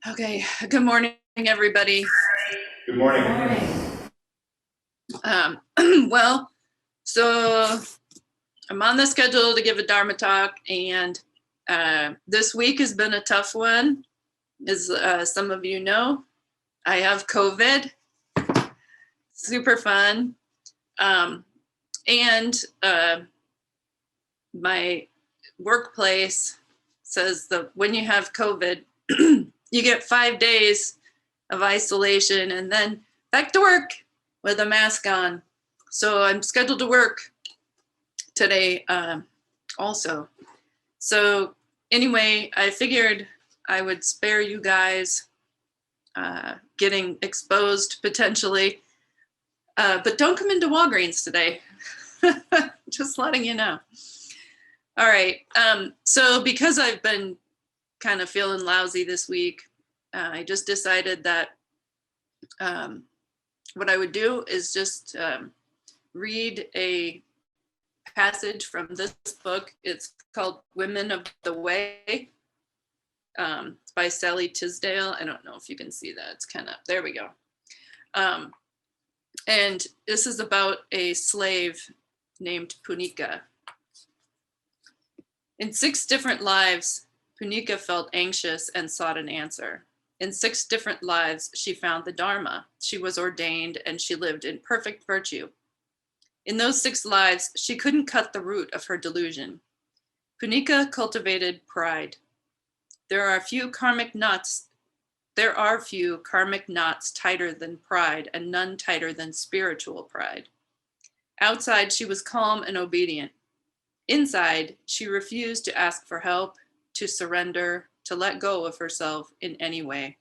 Okay, good morning, everybody. Good morning. Um, well, so I'm on the schedule to give a Dharma talk, and this week has been a tough one. As some of you know, I have COVID, super fun. Um, and my workplace says that when you have COVID, you get 5 days of isolation and then back to work with a mask on. So I'm scheduled to work today also. So anyway, I figured I would spare you guys getting exposed potentially, but don't come into Walgreens today. Just letting you know. All right. So because I've been kind of feeling lousy this week, I just decided that what I would do is just read a passage from this book. It's called Women of the Way. It's by Sally Tisdale. I don't know if you can see that. It's kind of, there we go. And this is about a slave named Punika. In 6 different lives, Punika felt anxious and sought an answer. In 6 different lives, she found the Dharma. She was ordained and she lived in perfect virtue. In those 6 lives, she couldn't cut the root of her delusion. Punika cultivated pride. There are few karmic knots tighter than pride, and none tighter than spiritual pride. Outside, she was calm and obedient. Inside, she refused to ask for help, to surrender, to let go of herself in any way.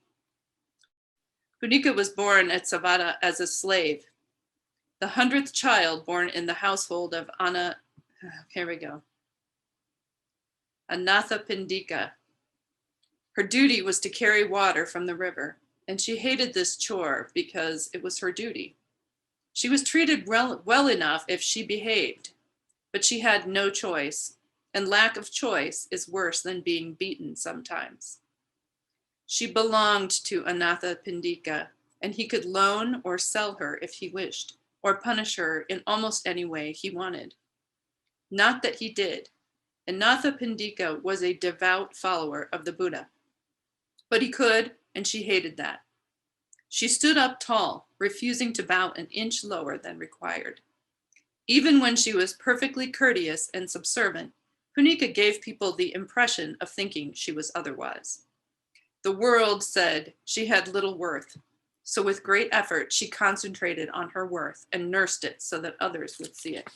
Punika was born at Savada as a slave, the 100th child born in the household of Anathapindika. Her duty was to carry water from the river, and she hated this chore because it was her duty. She was treated well enough if she behaved, but she had no choice, and lack of choice is worse than being beaten sometimes. She belonged to Anathapindika, and he could loan or sell her if he wished, or punish her in almost any way he wanted. Not that he did. Anathapindika was a devout follower of the Buddha, but he could, and she hated that. She stood up tall, refusing to bow an inch lower than required. Even when she was perfectly courteous and subservient, Punika gave people the impression of thinking she was otherwise. The world said she had little worth, so with great effort she concentrated on her worth and nursed it so that others would see it.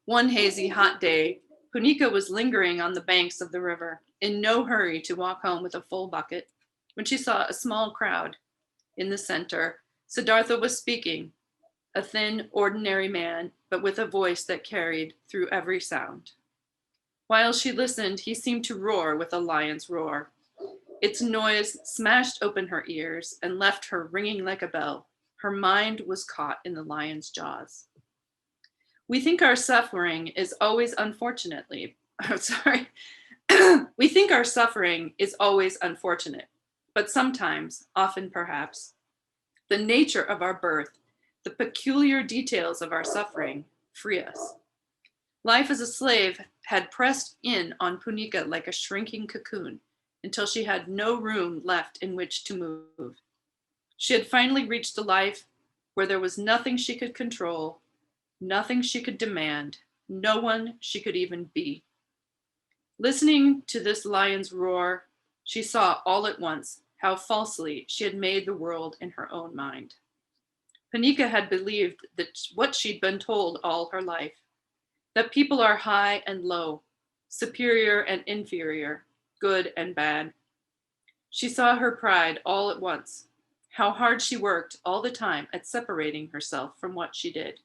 One hazy, hot day, Punika was lingering on the banks of the river, in no hurry to walk home with a full bucket, when she saw a small crowd. In the center, Siddhartha was speaking, a thin, ordinary man, but with a voice that carried through every sound. While she listened, he seemed to roar with a lion's roar. Its noise smashed open her ears and left her ringing like a bell. Her mind was caught in the lion's jaws. We think our suffering is always unfortunately, sorry, we think our suffering is always unfortunate, but sometimes, often perhaps, the nature of our birth, the peculiar details of our suffering, free us. Life as a slave had pressed in on Punika like a shrinking cocoon until she had no room left in which to move. She had finally reached a life where there was nothing she could control, nothing she could demand, no one she could even be. Listening to this lion's roar, she saw all at once how falsely she had made the world in her own mind. Punika had believed that what she'd been told all her life, that people are high and low, superior and inferior, good and bad. She saw her pride all at once, how hard she worked all the time at separating herself from what she did.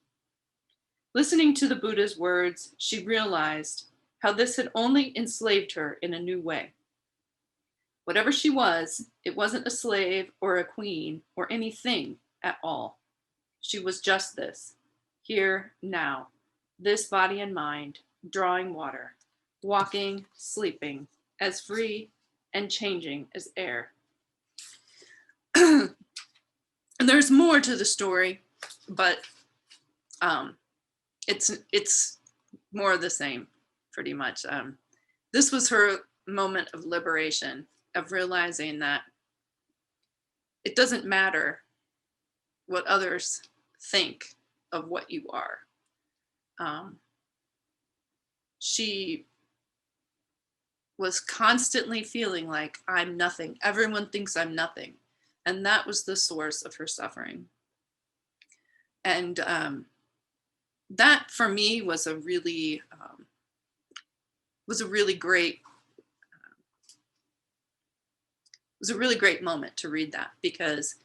Listening to the Buddha's words, she realized how this had only enslaved her in a new way. Whatever she was, it wasn't a slave or a queen or anything at all. She was just this, here, now, this body and mind, drawing water, walking, sleeping, as free and changing as air. And there's more to the story, but it's more of the same, pretty much. This was her moment of liberation, of realizing that it doesn't matter what others think of what you are. She was constantly feeling like, I'm nothing. Everyone thinks I'm nothing. And that was the source of her suffering. And that for me was a really great moment to read that, because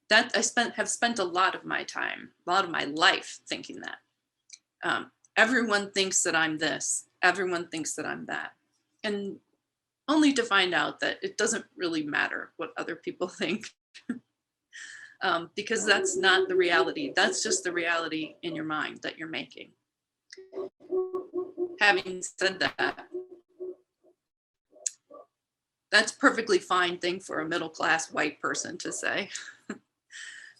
that have spent a lot of my time, a lot of my life thinking that. Everyone thinks that I'm this, everyone thinks that I'm that. And only to find out that it doesn't really matter what other people think. Because that's not the reality. That's just the reality in your mind that you're making. Having said that, that's a perfectly fine thing for a middle-class white person to say,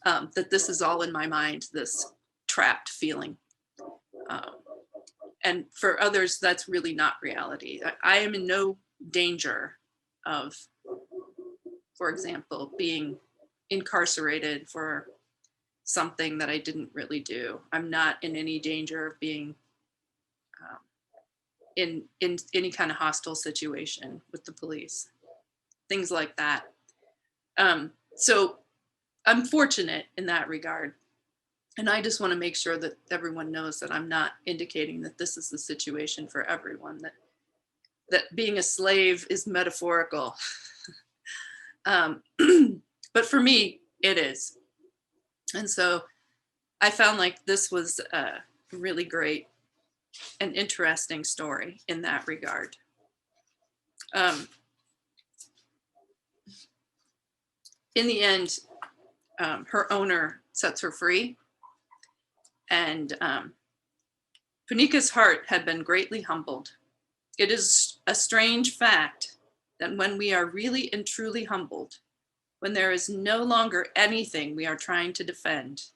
that this is all in my mind, this trapped feeling. And for others, that's really not reality. I am in no danger of, for example, being incarcerated for something that I didn't really do. I'm not in any danger of being in any kind of hostile situation with the police, things like that. So I'm fortunate in that regard. And I just want to make sure that everyone knows that I'm not indicating that this is the situation for everyone, that being a slave is metaphorical. But for me, it is. And so I found like this was a really great and interesting story in that regard. In the end, her owner sets her free. And Punika's heart had been greatly humbled. It is a strange fact that when we are really and truly humbled, when there is no longer anything we are trying to defend,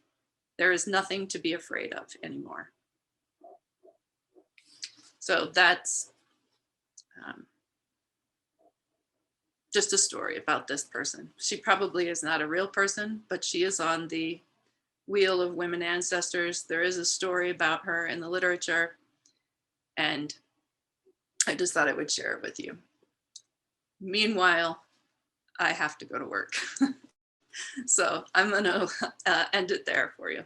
there is nothing to be afraid of anymore. So that's just a story about this person. She probably is not a real person, but she is on the Wheel of Women Ancestors. There is a story about her in the literature, and I just thought I would share it with you. Meanwhile, I have to go to work. So I'm going to end it there for you.